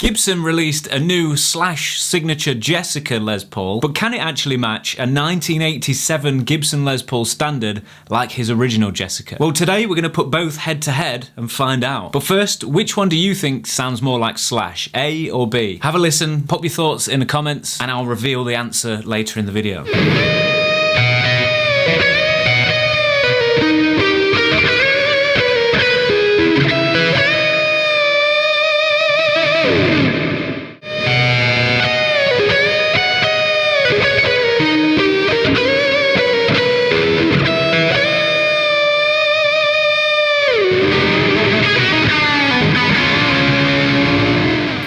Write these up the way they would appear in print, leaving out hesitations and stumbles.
Gibson released a new Slash signature Jessica Les Paul, but can it actually match a 1987 Gibson Les Paul Standard like his original Jessica? Well, today we're going to put both head to head and find out. But first, which one do you think sounds more like Slash, A or B? Have a listen, pop your thoughts in the comments, and I'll reveal the answer later in the video.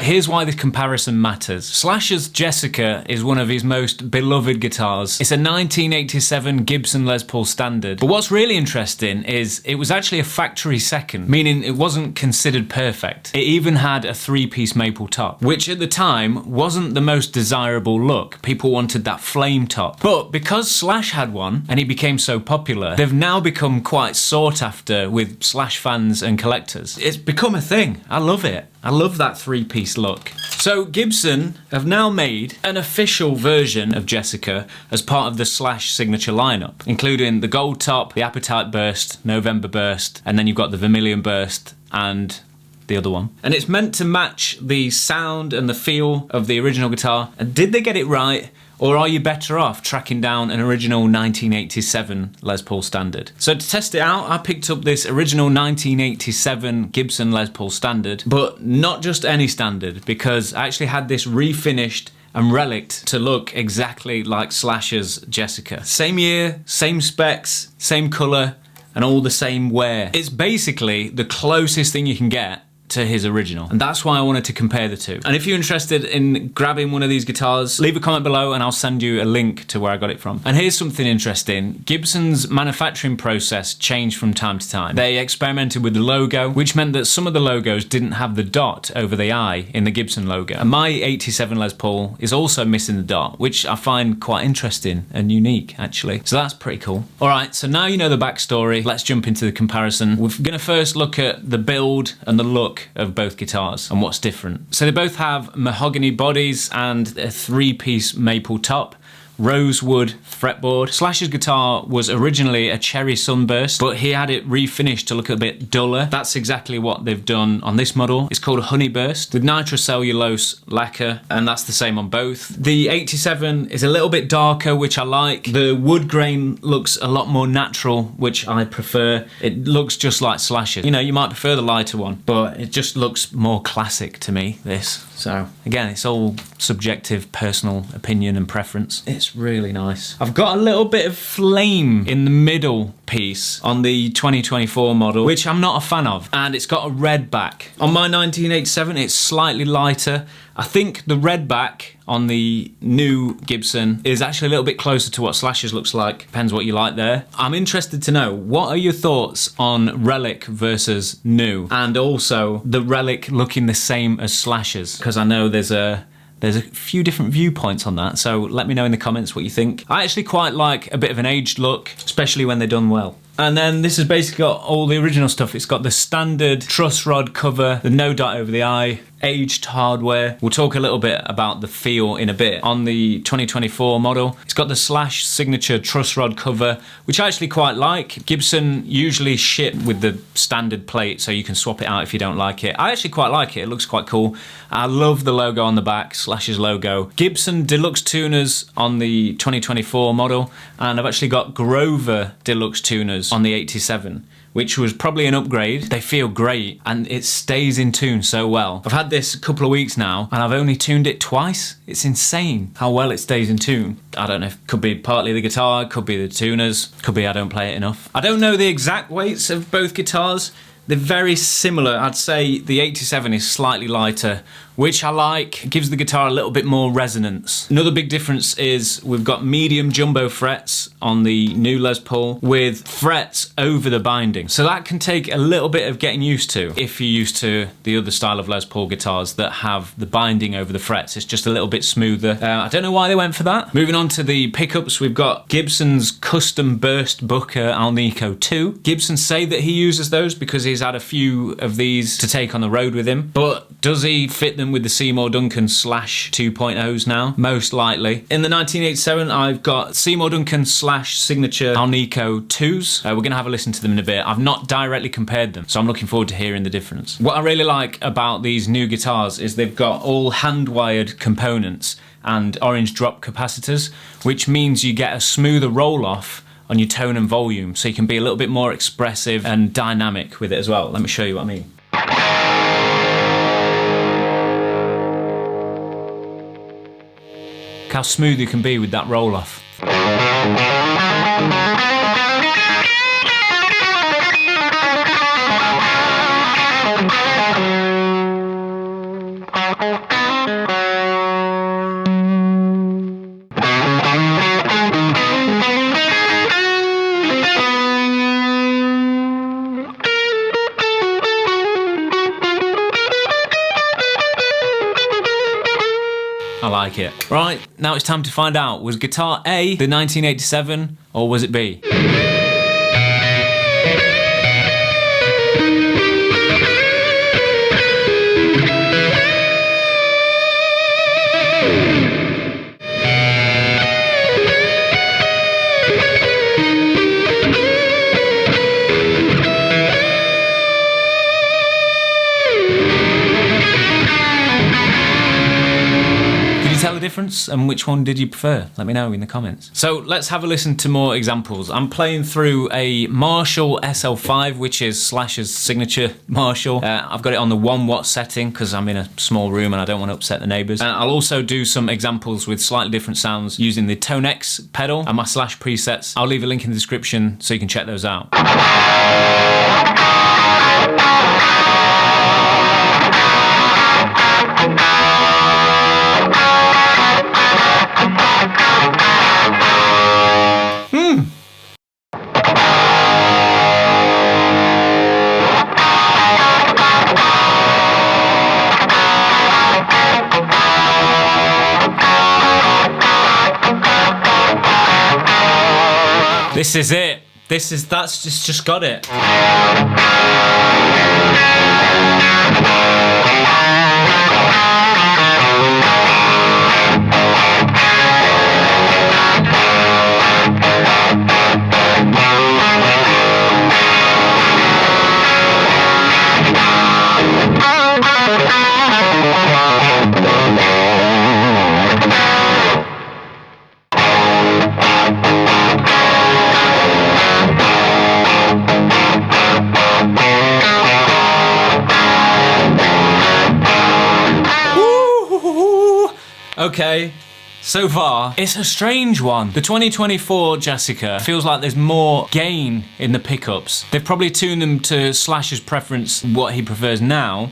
Here's why this comparison matters. Slash's Jessica is one of his most beloved guitars. It's a 1987 Gibson Les Paul Standard. But what's really interesting is it was actually a factory second, meaning it wasn't considered perfect. It even had a 3-piece maple top, which at the time wasn't the most desirable look. People wanted that flame top. But because Slash had one and he became so popular, they've now become quite sought after with Slash fans and collectors. It's become a thing. I love it. I love that 3-piece look. So Gibson have now made an official version of Jessica as part of the Slash signature lineup, including the gold top, the Appetite Burst, November Burst, and then you've got the Vermilion Burst and the other one. And it's meant to match the sound and the feel of the original guitar. And did they get it right? Or are you better off tracking down an original 1987 Les Paul Standard? So to test it out, I picked up this original 1987 Gibson Les Paul Standard, but not just any Standard, because I actually had this refinished and relic'd to look exactly like Slash's Jessica. Same year, same specs, same colour, and all the same wear. It's basically the closest thing you can get to his original, and that's why I wanted to compare the two. And if you're interested in grabbing one of these guitars, leave a comment below and I'll send you a link to where I got it from. And here's something interesting. Gibson's manufacturing process changed from time to time. They experimented with the logo, which meant that some of the logos didn't have the dot over the I in the Gibson logo. And my 87 Les Paul is also missing the dot, which I find quite interesting and unique actually. So that's pretty cool. All right, so now you know the backstory, let's jump into the comparison. We're gonna first look at the build and the look of both guitars and what's different. So they both have mahogany bodies and a 3-piece maple top, rosewood fretboard. Slash's guitar was originally a cherry sunburst, but he had it refinished to look a bit duller. That's exactly what they've done on this model. It's called a honeyburst with nitrocellulose lacquer, and that's the same on both. The 87 is a little bit darker, which I like. The wood grain looks a lot more natural, which I prefer. It looks just like Slash's. You know, you might prefer the lighter one, but it just looks more classic to me, this. So again, it's all subjective, personal opinion and preference. It's really nice. I've got a little bit of flame in the middle piece on the 2024 model, which I'm not a fan of, and it's got a red back. On my 1987, it's slightly lighter. I think the red back on the new Gibson is actually a little bit closer to what Slash's looks like. Depends what you like there. I'm interested to know, what are your thoughts on Relic versus new? And also the Relic looking the same as Slash's, because I know there's a few different viewpoints on that, so let me know in the comments what you think. I actually quite like a bit of an aged look, especially when they're done well. And then this has basically got all the original stuff. It's got the standard truss rod cover, the no dot over the I, aged hardware. We'll talk a little bit about the feel in a bit. On the 2024 model, it's got the Slash signature truss rod cover, which I actually quite like. Gibson usually ship with the standard plate, so you can swap it out if you don't like it. I actually quite like it. It looks quite cool. I love the logo on the back, Slash's logo. Gibson Deluxe tuners on the 2024 model, and I've actually got Grover Deluxe tuners on the 87, which was probably an upgrade. They feel great and it stays in tune so well. I've had this a couple of weeks now and I've only tuned it twice. It's insane how well it stays in tune. I don't know, if it could be partly the guitar, could be the tuners, could be I don't play it enough. I don't know the exact weights of both guitars. They're very similar. I'd say the 87 is slightly lighter, which I like. It gives the guitar a little bit more resonance. Another big difference is we've got medium jumbo frets on the new Les Paul with frets over the binding. So that can take a little bit of getting used to if you're used to the other style of Les Paul guitars that have the binding over the frets. It's just a little bit smoother. I don't know why they went for that. Moving on to the pickups, we've got Gibson's custom burst Booker Alnico 2. Gibson say that he uses those because his he's had a few of these to take on the road with him, but does he fit them with the Seymour Duncan Slash 2.0s now? Most likely. In the 1987, I've got Seymour Duncan Slash Signature Alnico 2s. We're going to have a listen to them in a bit. I've not directly compared them, so I'm looking forward to hearing the difference. What I really like about these new guitars is they've got all hand-wired components and orange drop capacitors, which means you get a smoother roll-off on your tone and volume, so you can be a little bit more expressive and dynamic with it as well. Let me show you what I mean. Look how smooth you can be with that roll-off. I like it. Right, now it's time to find out, was guitar A the 1987 or was it B? Tell the difference, and which one did you prefer? Let me know in the comments. So let's have a listen to more examples. I'm playing through a Marshall SL5, which is Slash's signature Marshall. I've got it on the 1 watt setting because I'm in a small room and I don't want to upset the neighbours. I'll also do some examples with slightly different sounds using the Tone X pedal and my Slash presets. I'll leave a link in the description so you can check those out. This is it. That's just got it. Okay, so far, it's a strange one. The 2024 Jessica feels like there's more gain in the pickups. They've probably tuned them to Slash's preference, what he prefers now.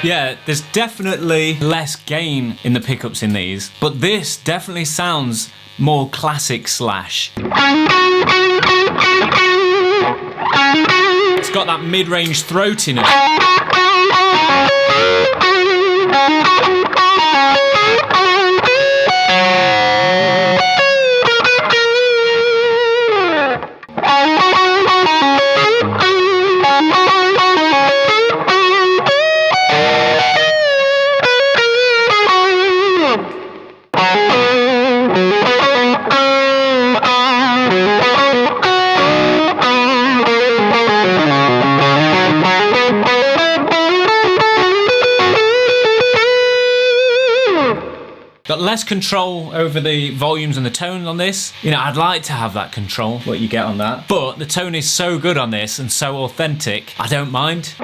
Yeah, there's definitely less gain in the pickups in these, but this definitely sounds more classic Slash. It's got that mid-range throatiness. Got less control over the volumes and the tones on this. You know, I'd like to have that control, what you get on that. But the tone is so good on this and so authentic, I don't mind.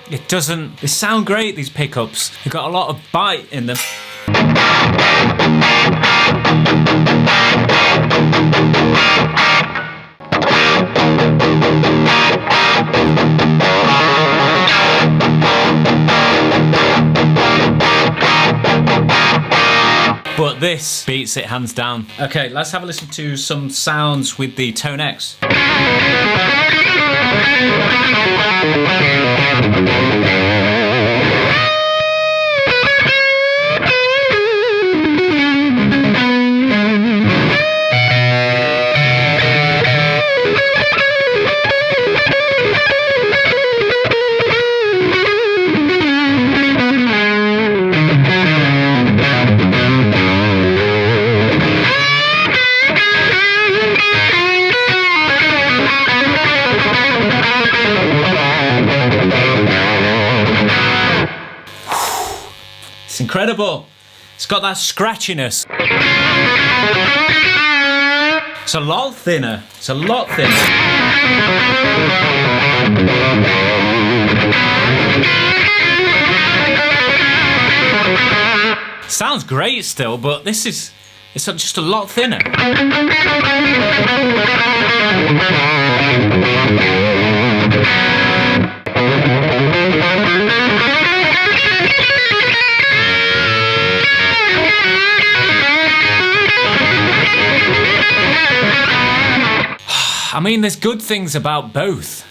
It doesn't, they sound great, these pickups. They've got a lot of bite in them. But this beats it hands down. Okay, let's have a listen to some sounds with the Tone X. It's incredible. It's got that scratchiness. It's a lot thinner. It's a lot thinner. Sounds great still, but this is, it's just a lot thinner. I mean, there's good things about both.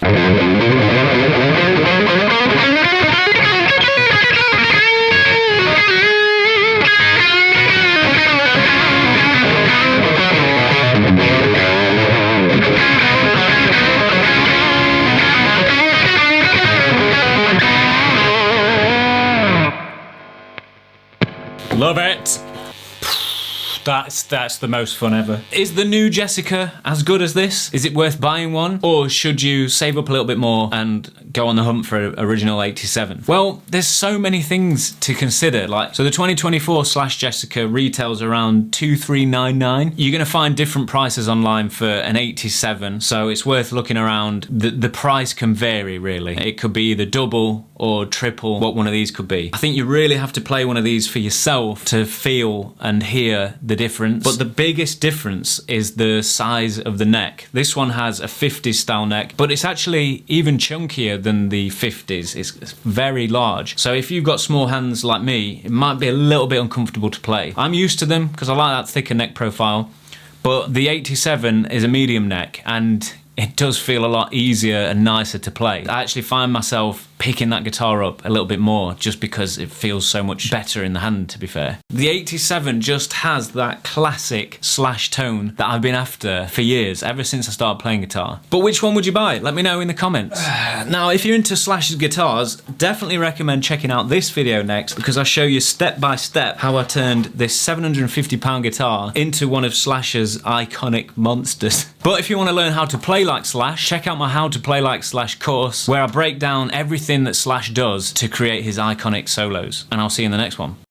Love it. That's the most fun ever. Is the new Jessica as good as this? Is it worth buying one? Or should you save up a little bit more and go on the hunt for original 87? Well, there's so many things to consider. So the 2024 Jessica retails around $2,399. You're gonna find different prices online for an 87, so it's worth looking around. The price can vary, really. It could be either double or triple what one of these could be. I think you really have to play one of these for yourself to feel and hear the difference. But the biggest difference is the size of the neck. This one has a 50s style neck, but it's actually even chunkier than the 50s. It's very large. So if you've got small hands like me, it might be a little bit uncomfortable to play. I'm used to them because I like that thicker neck profile, but the 87 is a medium neck and it does feel a lot easier and nicer to play. I actually find myself picking that guitar up a little bit more just because it feels so much better in the hand, to be fair. The 87 just has that classic slash tone that I've been after for years, ever since I started playing guitar. But which one would you buy? Let me know in the comments. Now, if you're into Slash's guitars, definitely recommend checking out this video next, because I show you step by step how I turned this £750 guitar into one of Slash's iconic monsters. But if you want to learn how to play like Slash, check out my How to Play Like Slash course, where I break down everything that Slash does to create his iconic solos. And I'll see you in the next one.